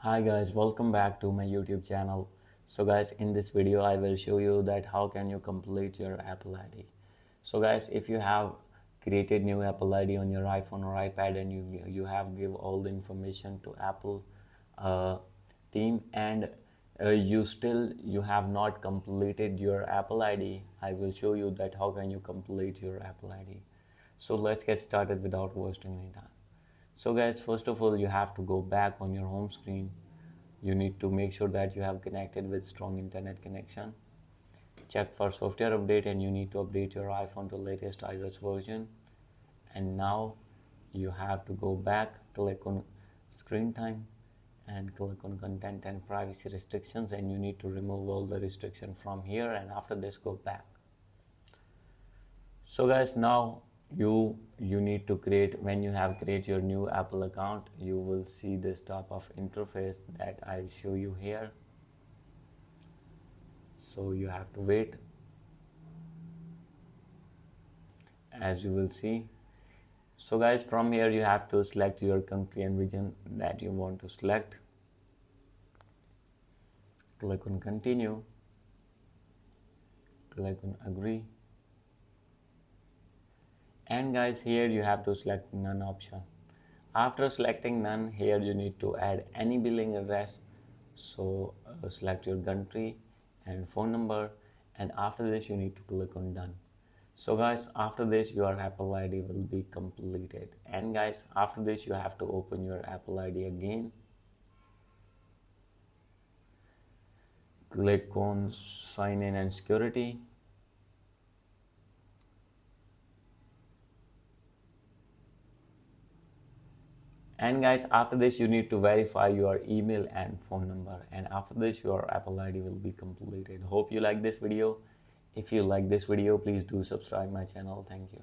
Hi guys, welcome back to my YouTube channel. So guys, in this video I will show you that how can you complete your Apple ID. So guys, if you have created new Apple ID on your iPhone or iPad and you have give all the information to Apple uh, team and you have not completed your Apple ID, I will show you that how can you complete your Apple ID. So let's get started without wasting any time. So guys, first of all, you have to go back on your home screen. You need to make sure that you have connected with strong internet connection. Check for software update and you need to update your iPhone to latest iOS version. And now you have to go back, click on screen time and click on content and privacy restrictions, and you need to remove all the restriction from here, and after this go back. So guys, now you need to create, when you have create your new Apple account, you will see this type of interface that I'll show you here. So you have to wait, as you will see. So guys, from here you have to select your country and region that you want to select. Click on continue, click on agree, and guys, here you have to select none option. After selecting none, here you need to add any billing address. So select your country and phone number, and after this you need to click on done. So guys, after this your Apple ID will be completed, and guys, after this you have to open your Apple ID again. Click on sign in and security. And guys, after this you need to verify your email and phone number, and after this your Apple ID will be completed. Hope you like this video. If you like this video, please do subscribe my channel. Thank you.